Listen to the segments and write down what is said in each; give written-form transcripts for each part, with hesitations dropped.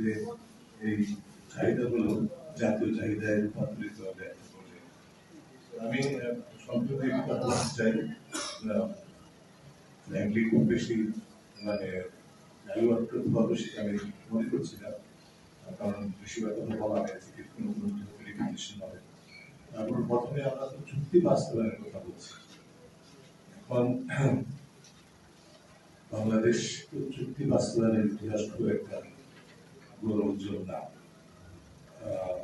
যে এই চাহিদাগুলো জাতীয় চাহিদায় রূপান্তরিত হবে। আমি সম্প্রতি একটা বলতে চাই, খুব বেশি মানে বেশি আমি মনে করছি না, কারণ বেশিরভাগ কথা বলা হয়েছে কোনো হবে। তারপর প্রথমে আমরা তো চুক্তি বাস্তবায়নের কথা বলছি। এখন বাংলাদেশ চুক্তি বাস্তবায়নের ইতিহাস খুব একটা গৌরবোজ্জ্বল না।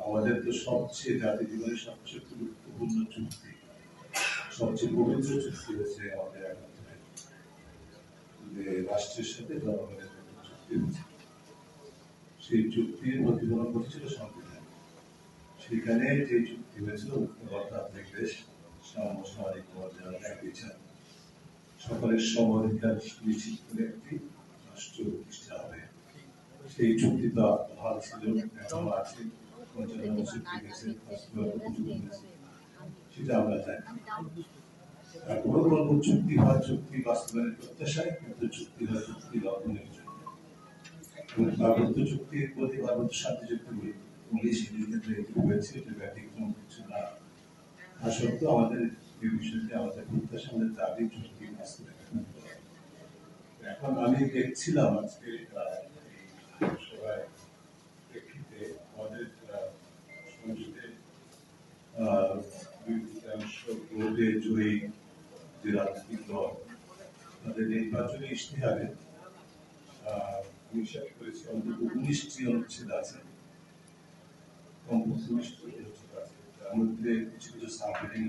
আমাদের তো সবচেয়ে জাতি জীবনের সবচেয়ে গুরুত্বপূর্ণ চুক্তি, সবচেয়ে পবিত্র চুক্তি হচ্ছে আমাদের রাষ্ট্রের সাথে জনগণের চুক্তি হচ্ছে। সেই চুক্তির প্রতিফলন করেছিল সংবিধান। সেখানে যে চুক্তি হয়েছিল গণতান্ত্রিক দেশ, সামাজিক মর্যাদা, ন্যায় বিচার, সকলের সম অধিকার নিশ্চিত করে একটি রাষ্ট্র প্রতিষ্ঠা হবে। সেই চুক্তি তো ভালো ছিল, এখনো আছে, সেটা আমরা জানি। তারপরে বলবো চুক্তি হয় চুক্তি বাস্তবায়নের প্রত্যাশায়, কিন্তু চুক্তি হয় চুক্তি লঙ্ঘনের জন্য। পার্বত্য চুক্তির প্রতি পার্বত্য শান্তি চুক্তি ইংলিশ ক্ষেত্রে এটি হয়েছে, এটা ব্যতিক্রম কিছু না। তা সত্ত্বেও আমাদের এই বিষয়টি আমাদের প্রত্যাশা, আমাদের দাবি চুক্তি বাস্তবায়ন। এখন আমি দেখছিলাম আজকে সবাই প্রেক্ষিতে আমাদের সংসদে ভোটে জয়ী যে রাজনৈতিক দল, তাদের নির্বাচনী ইশতেহারে আমি হিসাব করেছি অন্তত 19টি অনুচ্ছেদ আছে, কমপক্ষে 19টি অনুচ্ছেদ আছে। তার মধ্যে কিছু কিছু সাবহেডিং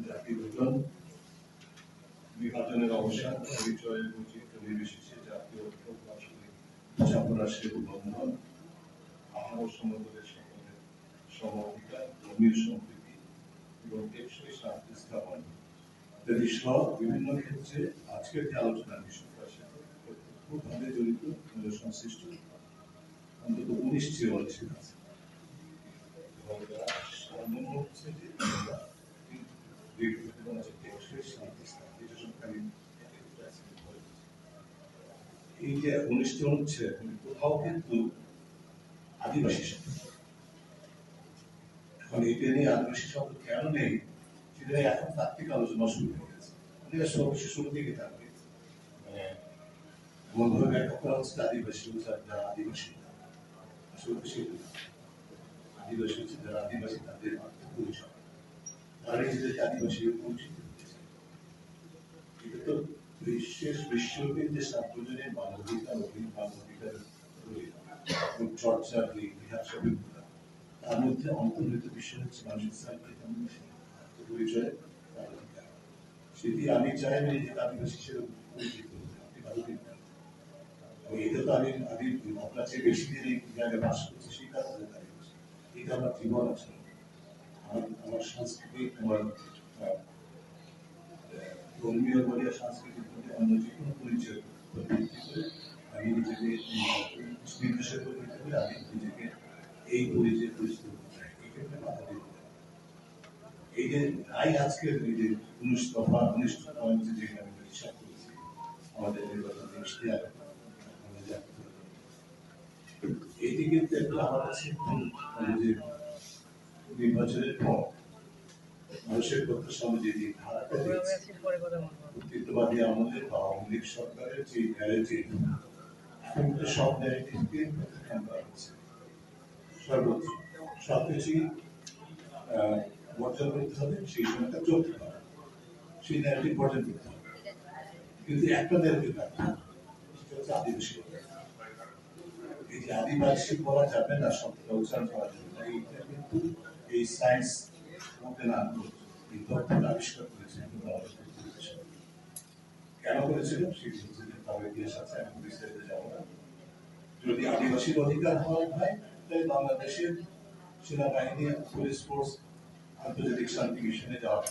জাতীয় বেতন, বিভাজনের অবসান, পরিচয় বৈচিত্র্য নির্বিশেষে জাতীয় চাপরাশির বন্ধন, আহার সমতলের সকলের সম অধিকার, ধর্মীয় সম্প্রীতি এবং টেকসই শান্তি স্থাপন ইত্যাদি সব বিভিন্ন ক্ষেত্রে আজকের যে আলোচনার বিষয়টার সাথে খুবভাবে জড়িত, সংশ্লিষ্ট অন্তত 19টি অনুচ্ছেদ আছে। এবং সর্বমোট হচ্ছে যে এই যে 19টি অনুচ্ছেদ কোথাও কিন্তু আদিবাসী শব্দ, এখন এটা নিয়ে আদিবাসী শব্দ কেন নেই সেটা এখন তাত্ত্বিক আলোচনা শুরু হয়ে গেছে। আদিবাসী অবশ্যই শুরু থেকে থাকবে, মানে এমনভাবে ব্যাখ্যা করা হচ্ছে আদিবাসী হচ্ছে যারা আদিবাসী, আসলে সেটা আদিবাসী হচ্ছে যারা আদিবাসী, তাদের পরিচয়, তারা নিজেদেরকে আদিবাসী পরিচিত হচ্ছে। এটা তো বিশ্বব্যাপী যে সার্বজনীন মানবাধিকার চর্চার যে ইতিহাস, তার মধ্যে অন্তর্নিহিত বিষয় হচ্ছে মানুষের পরিচয়, সেটি আমি চাই না যে আদিবাসী হিসেবে পরিচিত হতে। এটা তো আমি আপনার চেয়ে বেশি দিন এই জায়গায় বাস করছি, সেই কারণে এটা আমার জীবন আছে, আমার সংস্কৃতি, আমার ধর্মীয় বলে সাংস্কৃতিক বলে অন্য যে কোনো পরিচয় আমি নিজেকে নির্দেশের পরিচিত করে আমি নিজেকে এই পরিচয় পরিচিত করতে চাই। এই ক্ষেত্রে বাধা দিতে এই যে তাই আজকের এই যে 19 দফা 19 পয়েন্ট যে আমি হিসাব করেছি আমাদের নির্বাচন ইশতেহার, এটি কিন্তু একটা আমার কাছে যে নির্বাচনের পর মানুষের প্রত্যাশা অনুযায়ী যে ধারাটা অতীতবাদী আমলের বা আওয়ামী লীগ সরকারের যে ন্যারেটিভ, এখন কিন্তু সব ন্যারেটিভকে প্রত্যাখ্যান করা হচ্ছে। সর্বোচ্চ সবকিছুই বর্জন করতে হবে, সেই সময়টা চলতে হবে, সেই ন্যারেটিভ বর্জন করতে হবে। কিন্তু একটা ন্যারেটিভ রাখতে হবে, সেটা হচ্ছে আদিবাসী। এই যে আদিবাসী বলা যাবে না, শব্দটা উচ্চারণ করা যাবে না, এইটা কিন্তু এই সায়েন্স মধ্যে না এই তথ্যটা আবিষ্কার করেছে কেন করেছিল সেই তার ইতিহাস আছে, আমি বিস্তারিত যাব না। যদি আদিবাসীর অধিকার হয় তাই বাংলাদেশের সেনাবাহিনী, পুলিশ ফোর্স আন্তর্জাতিক শান্তি মিশনে যাওয়ার